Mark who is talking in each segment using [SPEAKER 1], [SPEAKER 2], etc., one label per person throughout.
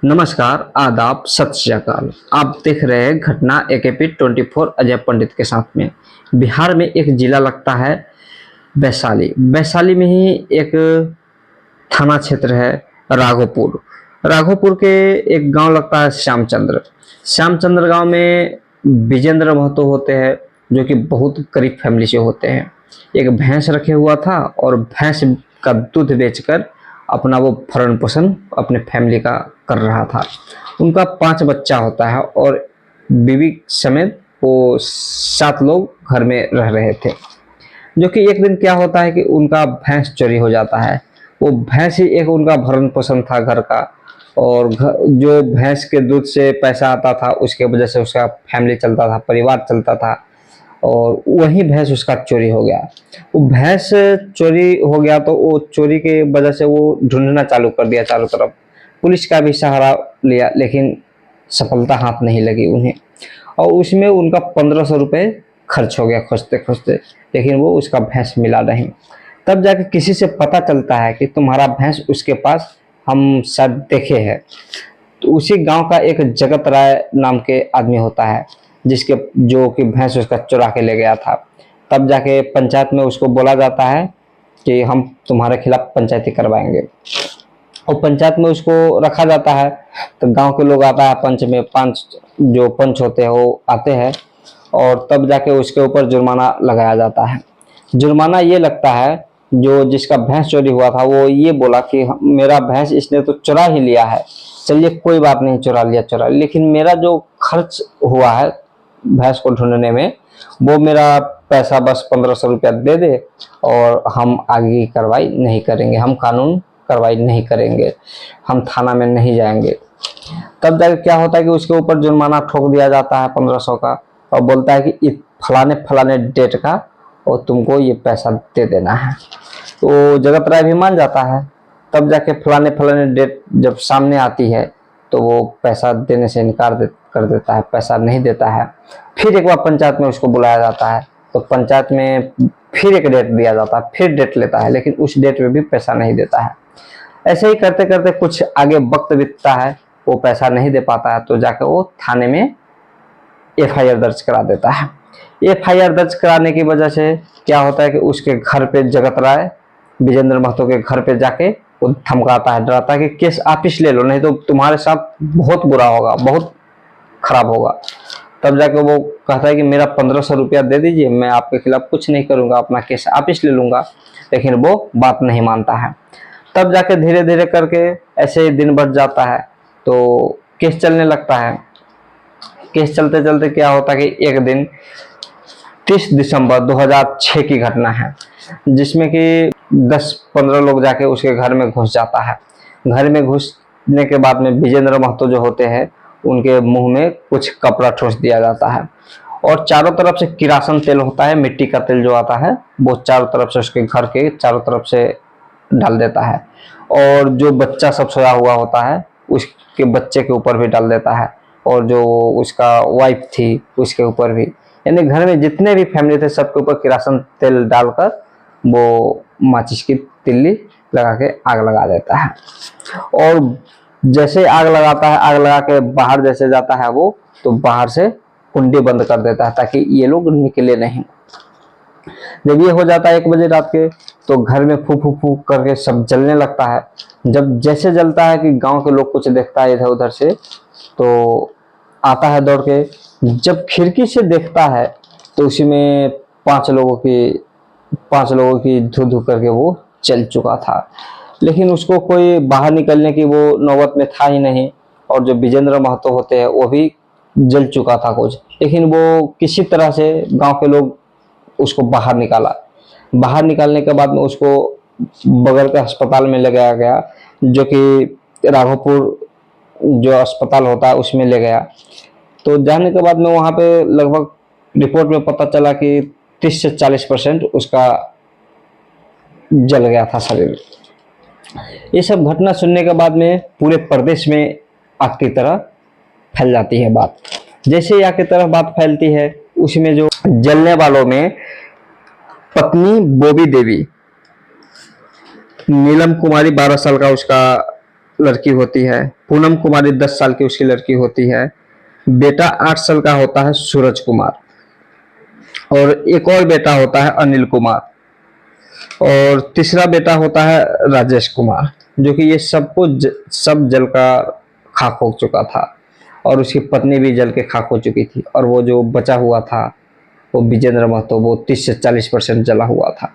[SPEAKER 1] नमस्कार, आदाब, सत श्री अकाल। आप देख रहे हैं घटना AKP 24 अजय पंडित के साथ में। बिहार में एक जिला लगता है वैशाली। वैशाली में ही एक थाना क्षेत्र है राघोपुर। राघोपुर के एक गांव लगता है श्यामचंद्र। श्यामचंद्र गांव में विजेंद्र महतो होते हैं, जो कि बहुत गरीब फैमिली से होते हैं। एक भैंस रखे हुआ था और भैंस का दूध बेचकर अपना वो भरण पोषण अपने फैमिली का कर रहा था। उनका 5 बच्चा होता है और बीवी समेत वो 7 लोग घर में रह रहे थे। जो कि एक दिन क्या होता है कि उनका भैंस चोरी हो जाता है। वो भैंस ही एक उनका भरण पोषण था घर का, और जो भैंस के दूध से पैसा आता था उसके वजह से उसका फैमिली चलता था, परिवार चलता था। और वही भैंस उसका चोरी हो गया। वो भैंस चोरी हो गया तो वो चोरी के वजह से वो ढूंढना चालू कर दिया चारों तरफ। पुलिस का भी सहारा लिया, लेकिन सफलता हाथ नहीं लगी उन्हें। और उसमें उनका 1500 रुपये खर्च हो गया खोजते खोजते, लेकिन वो उसका भैंस मिला नहीं। तब जाके किसी से पता चलता है कि तुम्हारा भैंस उसके पास हम शायद देखे हैं। तो उसी गांव का एक जगत राय नाम के आदमी होता है, जिसके जो कि भैंस उसका चुरा के ले गया था। तब जाके पंचायत में उसको बोला जाता है कि हम तुम्हारे खिलाफ पंचायती करवाएंगे, और पंचायत में उसको रखा जाता है। तो गांव के लोग आता है पंच में, 5 जो पंच होते हैं वो आते हैं, और तब जाके उसके ऊपर जुर्माना लगाया जाता है। जुर्माना ये लगता है, जो जिसका भैंस चोरी हुआ था वो ये बोला कि मेरा भैंस इसने तो चुरा ही लिया है, चलिए कोई बात नहीं, चुरा लिया, लेकिन मेरा जो खर्च हुआ है भैंस को ढूंढने में, वो मेरा पैसा बस 1500 रुपया दे दे, और हम आगे की कार्रवाई नहीं करेंगे, हम कानून कार्रवाई नहीं करेंगे, हम थाना में नहीं जाएंगे। तब जाके क्या होता है कि उसके ऊपर जुर्माना ठोक दिया जाता है 1500 का, और बोलता है कि फलाने फलाने डेट का और तुमको ये पैसा दे देना है। तो जगत राय भी मान जाता है। तब जाके फलाने फलाने डेट जब सामने आती है तो वो पैसा देने से इनकार कर देता है, पैसा नहीं देता है। फिर एक बार पंचायत में उसको बुलाया जाता है, तो पंचायत में फिर एक डेट दिया जाता है, फिर डेट लेता है, लेकिन उस डेट में भी पैसा नहीं देता है। ऐसे ही करते करते कुछ आगे वक्त बीतता है, वो पैसा नहीं दे पाता है, तो जाकर वो थाने में FIR दर्ज करा देता है। FIR दर्ज कराने की वजह से क्या होता है कि उसके घर पे जगत राय विजेंद्र महतो के घर पे जाके वो धमकाता है, डराता है कि केस वापिस ले लो, नहीं तो तुम्हारे साथ बहुत बुरा होगा, बहुत खराब होगा। तब जाके वो कहता है कि मेरा 1500 रुपया दे दीजिए, मैं आपके खिलाफ कुछ नहीं करूंगा, अपना केस वापिस ले लूंगा। लेकिन वो बात नहीं मानता है। तब जाके धीरे धीरे करके ऐसे ही दिन बढ़ जाता है, तो केस चलने लगता है। केस चलते चलते क्या होता है कि एक दिन 30 दिसंबर 2006 की घटना है, जिसमें कि 10-15 लोग जाके उसके घर में घुस जाता है। घर में घुसने के बाद में विजेंद्र महतो जो होते हैं, उनके मुंह में कुछ कपड़ा ठूस दिया जाता है, और चारों तरफ से किरासन तेल होता है, मिट्टी का तेल जो आता है, वो चारों तरफ से उसके घर के चारों तरफ से डाल देता है। और जो बच्चा सब सोया हुआ होता है उसके बच्चे के ऊपर भी डाल देता है, और जो उसका वाइफ थी उसके ऊपर भी, यानी घर में जितने भी फैमिली थे सबके ऊपर किरासन तेल डालकर वो माचिस की तिल्ली लगा के आग लगा देता है। और जैसे आग लगाता है, आग लगा के बाहर जैसे जाता है वो, तो बाहर से कुंडी बंद कर देता है ताकि ये लोग निकले नहीं। जब ये हो जाता है 1 बजे रात के, तो घर में फू फू फू करके सब जलने लगता है। जब जैसे जलता है कि गांव के लोग कुछ देखता है इधर उधर से, तो आता है दौड़ के। जब खिड़की से देखता है तो उसी में 5 लोगों की धू धू करके वो चल चुका था, लेकिन उसको कोई बाहर निकलने की वो नौबत में था ही नहीं। और जो विजेंद्र महतो होते हैं वो भी जल चुका था कुछ, लेकिन वो किसी तरह से गांव के लोग उसको बाहर निकाला। बाहर निकालने के बाद में उसको बगल के अस्पताल में ले गया गया, जो कि राघोपुर जो अस्पताल होता है उसमें ले गया। तो जाने के बाद में वहाँ पे लगभग रिपोर्ट में पता चला कि 30 से 40% उसका जल गया था शरीर। ये सब घटना सुनने के बाद में पूरे प्रदेश में आग की तरह फैल जाती है बात। जैसे ही आग की तरह बात फैलती है, उसमें जो जलने वालों में पत्नी बॉबी देवी, नीलम कुमारी 12 साल का उसका लड़की होती है। पूनम कुमारी 10 साल की उसकी लड़की होती है। बेटा 8 साल का होता है सूरज कुमार, और एक और बेटा होता है अनिल कुमार, और तीसरा बेटा होता है राजेश कुमार, जो कि ये सब जल का खाक हो चुका था, और उसकी पत्नी भी जल के खाक हो चुकी थी, और वो जो बचा हुआ था वो विजेंद्र महतो, वो 30 से 40% जला हुआ था।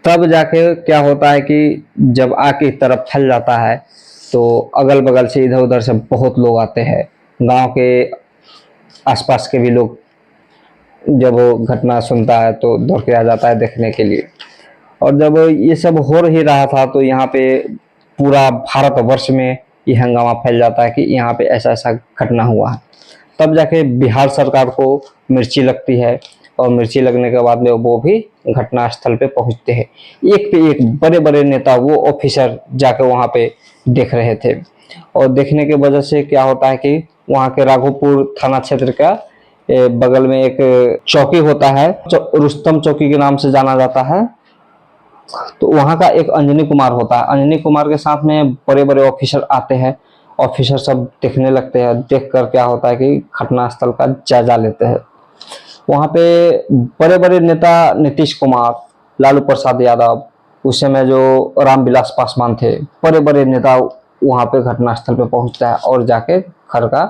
[SPEAKER 1] तब जाके क्या होता है कि जब आग की तरफ फैल जाता है तो अगल बगल से इधर उधर से बहुत लोग आते हैं, गांव के आसपास के भी लोग जब वो घटना सुनता है तो दौड़ के आ जाता है देखने के लिए। और जब ये सब हो ही रहा था तो यहाँ पे पूरा भारतवर्ष में ये हंगामा फैल जाता है कि यहाँ पे ऐसा ऐसा घटना हुआ है। तब जाके बिहार सरकार को मिर्ची लगती है, और मिर्ची लगने के बाद में वो भी घटना स्थल पे पहुंचते हैं। एक पे एक बड़े बड़े नेता, वो ऑफिसर जाके वहाँ पे देख रहे थे, और देखने के वजह से क्या होता है कि वहाँ के राघोपुर थाना क्षेत्र का बगल में एक चौकी होता है, रुस्तम चौकी के नाम से जाना जाता है। तो वहाँ का एक अंजनी कुमार होता है। अंजनी कुमार के साथ में बड़े बड़े ऑफिसर आते हैं, ऑफिसर सब देखने लगते हैं। देख कर क्या होता है कि घटनास्थल का जायजा लेते हैं। वहाँ पे बड़े बड़े नेता नीतीश कुमार, लालू प्रसाद यादव, उस समय जो रामविलास पासवान थे, बड़े बड़े नेता वहाँ पे घटनास्थल पे पहुँचता है और जाके घर का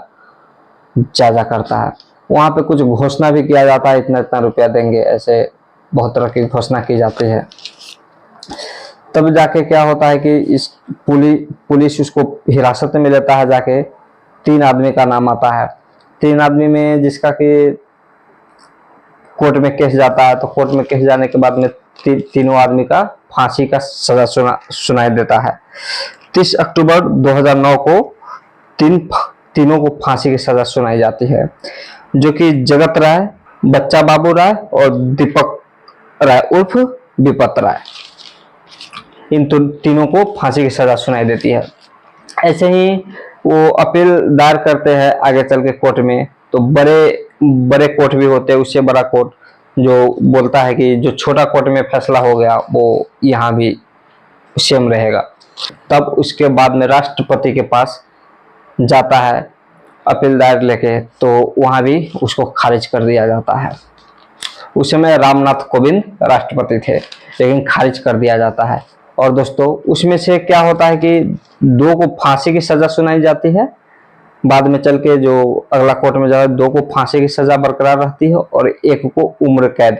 [SPEAKER 1] जायजा करता है। वहाँ पे कुछ घोषणा भी किया जाता है, इतना इतना रुपया देंगे, ऐसे बहुत तरह की घोषणा की जाती है। तब जाके क्या होता है कि इस पुलिस उसको हिरासत में लेता है। जाके 3 आदमी का नाम आता है। 3 आदमी में जिसका कि कोर्ट में केस जाता है, तो कोर्ट में केस जाने के बाद में तीनों आदमी का फांसी का सजा सुनाई देता है। 30 अक्टूबर 2009 को तीनों को फांसी की सजा सुनाई जाती है, जो कि जगत राय, बच्चा बाबू राय और दीपक राय उर्फ विपत राय, इन तीनों को फांसी की सजा सुनाई देती है। ऐसे ही वो अपील दायर करते हैं आगे चल के कोर्ट में। तो बड़े कोर्ट भी होते हैं, उससे बड़ा कोर्ट जो बोलता है कि जो छोटा कोर्ट में फैसला हो गया वो यहाँ भी सेम रहेगा। तब उसके बाद में राष्ट्रपति के पास जाता है अपील दायर लेके, तो वहाँ भी उसको खारिज कर दिया जाता है। उस समय रामनाथ कोविंद राष्ट्रपति थे, लेकिन खारिज कर दिया जाता है। और दोस्तों उसमें से क्या होता है कि 2 को फांसी की सजा सुनाई जाती है, बाद में चल के जो अगला कोर्ट में जाता है 2 को फांसी की सजा बरकरार रहती है और 1 को उम्र कैद।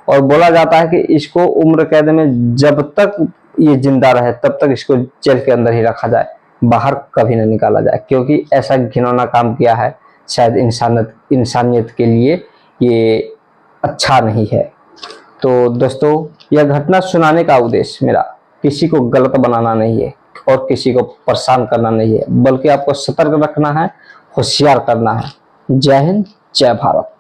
[SPEAKER 1] और बोला जाता है कि इसको उम्र कैद में जब तक ये जिंदा रहे तब तक इसको जेल के अंदर ही रखा जाए, बाहर कभी न निकाला जाए, क्योंकि ऐसा घिनौना काम किया है, शायद इंसानियत के लिए ये अच्छा नहीं है। तो दोस्तों यह घटना सुनाने का उद्देश्य मेरा किसी को गलत बनाना नहीं है और किसी को परेशान करना नहीं है, बल्कि आपको सतर्क रखना है, होशियार करना है। जय हिंद, जय भारत।